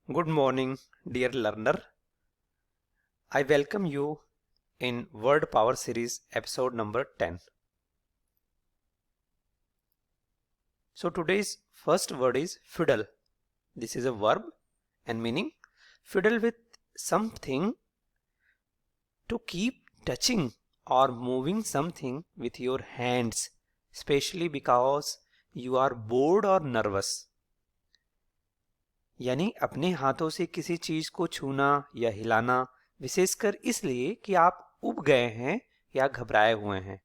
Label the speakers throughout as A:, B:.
A: Good morning, dear learner. I welcome you in Word Power Series episode number 10. So today's first word is fiddle. This is a verb and meaning fiddle with something, to keep touching or moving something with your hands, especially because you are bored or nervous. यानी अपने हाथों से किसी चीज को छूना या हिलाना, विशेषकर इसलिए कि आप उब गए हैं या घबराए हुए हैं.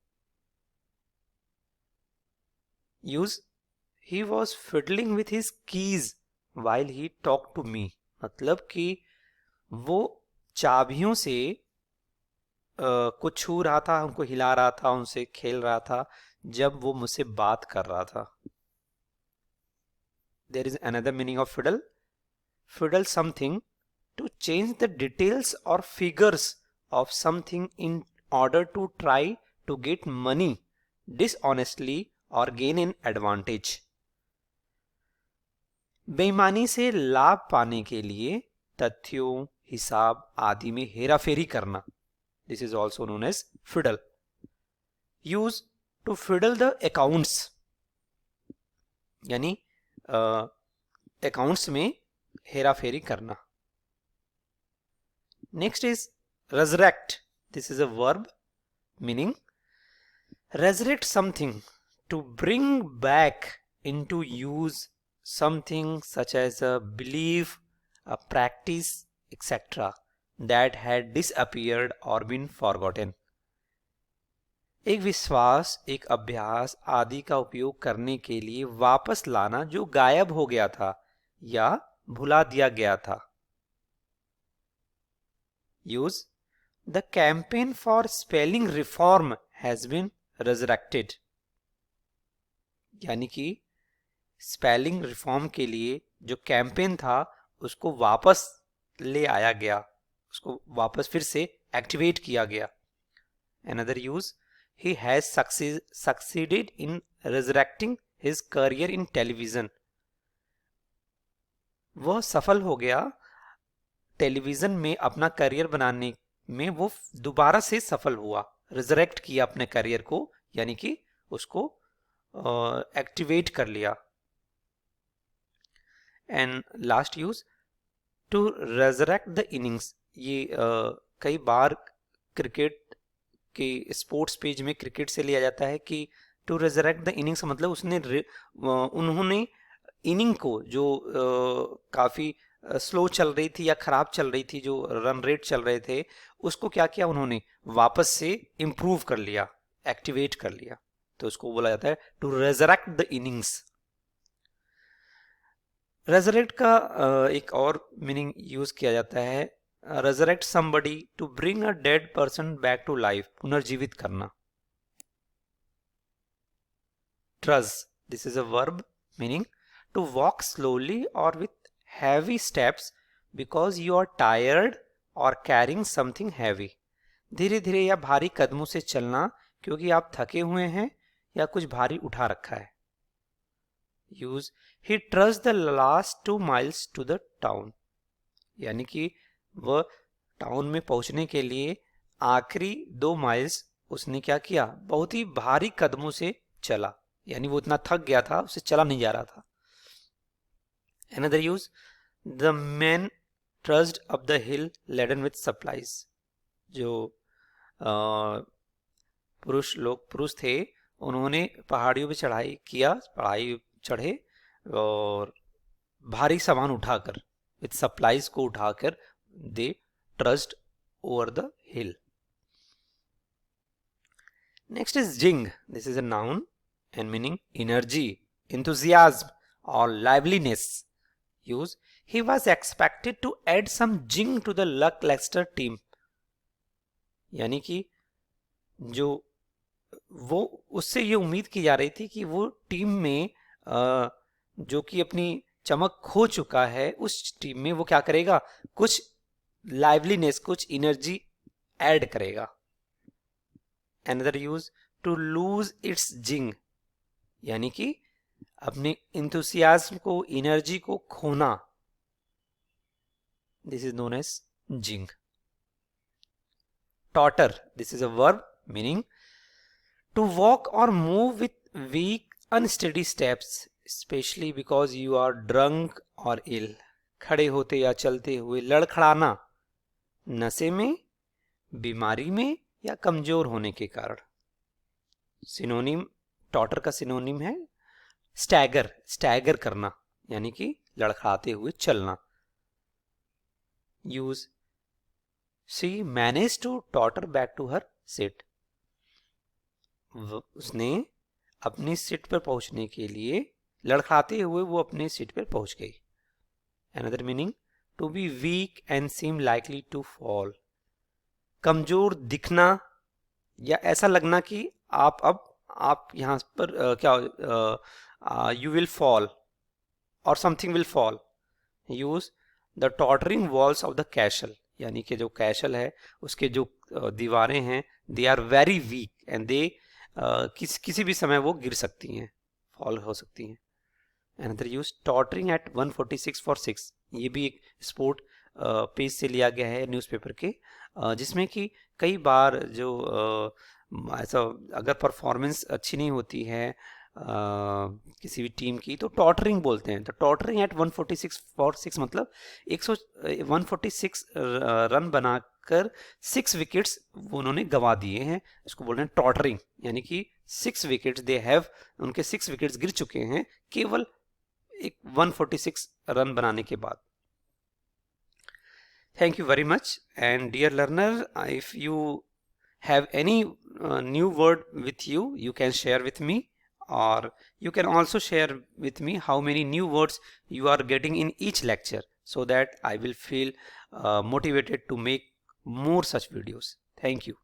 A: Use he was fiddling with his keys while he talk to me. मतलब कि वो चाबियों से को छू रहा था, उनको हिला रहा था, उनसे खेल रहा था जब वो मुझसे बात कर रहा था. There is another meaning of fiddle. Fiddle something, to change the details or figures of something in order to try to get money dishonestly or gain an advantage. बेईमानी से लाभ पाने के लिए तथ्यों, हिसाब आदि में हेराफेरी करना. This is also known as fiddle. Use to fiddle the accounts, यानी अकाउंट्स में हेराफेरी करना. Next is resurrect. This is a verb meaning resurrect something, to bring back into use something such as a belief, a practice, etc. that had disappeared or been forgotten. एक विश्वास, एक अभ्यास आदि का उपयोग करने के लिए वापस लाना जो गायब हो गया था या भुला दिया गया था. Use the campaign for spelling reform has been resurrected. यानी कि स्पेलिंग रिफॉर्म के लिए जो कैंपेन था उसको वापस ले आया गया, उसको वापस फिर से एक्टिवेट किया गया. Another use, he has succeeded in resurrecting his career in television. वह सफल हो गया टेलीविजन में अपना करियर बनाने में, वो दोबारा से सफल हुआ, रिजरेक्ट किया अपने करियर को, यानी कि उसको एक्टिवेट कर लिया. And last use, to resurrect the innings. ये कई बार क्रिकेट के स्पोर्ट्स पेज में क्रिकेट से लिया जाता है कि टू रेजरेक्ट द इनिंग्स मतलब उन्होंने इनिंग को जो काफ़ी स्लो चल रही थी या ख़राब चल रही थी, जो रन रेट चल रहे थे, उसको क्या किया उन्होंने, वापस से इम्प्रूव कर लिया, एक्टिवेट कर लिया. तो उसको बोला जाता है to resurrect the innings. Resurrect का एक और मीनिंग यूज़ किया जाता है, resurrect somebody, to bring a dead person back to life, पुनर्जीवित करना. Trudge, this is a verb meaning to walk slowly or with heavy steps because you are tired or carrying something heavy. धीरे धीरे या भारी कदमों से चलना क्योंकि आप थके हुए हैं या कुछ भारी उठा रखा है. Use, he trudged the last 2 miles to the town. यानी कि वह टाउन में पहुंचने के लिए आखिरी 2 माइल्स उसने क्या किया, बहुत ही भारी कदमों से चला, यानी वो इतना थक गया था उसे चला नहीं जा रहा था. Another use, the men trudged up the hill laden with supplies. जो पुरुष थे उन्होंने पहाड़ियों पे पढ़ाई चढ़े और भारी सामान उठाकर, विथ सप्लाईज को उठाकर, they trudged over the hill. Next is jing. This is a noun and meaning energy, enthusiasm or liveliness. Use, he was expected to add some jing to the Leicester team. यानी कि जो वो उससे ये उम्मीद की जा रही थी कि वो टीम में जो कि अपनी चमक खो चुका है, उस टीम में वो क्या करेगा, कुछ लाइवलीनेस, कुछ एनर्जी ऐड करेगा. Another use, to lose its jing, यानी कि अपने इंथुसियाज्म को, एनर्जी को खोना. This is known as jing. Totter, this is a verb meaning to walk or move with weak, unsteady steps, especially because you are drunk or ill. खड़े होते या चलते हुए लड़खड़ाना, नशे में, बीमारी में या कमजोर होने के कारण. सिनोनिम, टॉटर का सिनोनिम है स्टैगर, स्टैगर करना यानी कि लड़खड़ाते हुए चलना. Use, she manage to totter back to her seat. उसने अपनी सीट पर पहुंचने के लिए लड़खड़ाते हुए वो अपने सीट पर पहुंच गई. Another meaning, to be weak and seem likely to fall. कमजोर दिखना या ऐसा लगना कि आप यहाँ पर you will fall or something will fall. Use the tottering walls of the castle. यानी कि जो कैसल है उसके जो दीवारें हैं they are very weak and they किसी भी समय वो गिर सकती हैं, फॉल हो सकती हैं. Another use, tottering at 146 for 6. ये भी एक स्पोर्ट पेज से लिया गया है न्यूज़पेपर के, जिसमें कि कई बार जो ऐसा अगर परफॉर्मेंस अच्छी नहीं होती है किसी भी टीम की तो टॉटरिंग बोलते हैं. तो टॉटरिंग एट 146 for 6 मतलब 146 रन बनाकर 6 विकेट्स उन्होंने गंवा दिए हैं. इसको बोल रहे हैं टॉटरिंग, यानी कि 6 विकेट्स दे हैव, उनके 6 विकेट्स गिर चुके हैं केवल एक 146 रन बनाने के बाद. Thank you very much. And dear learner, if you have any new word with you, you can share with me, or you can also share with me how many new words you are getting in each lecture, so that I will feel motivated to make more such videos. Thank you.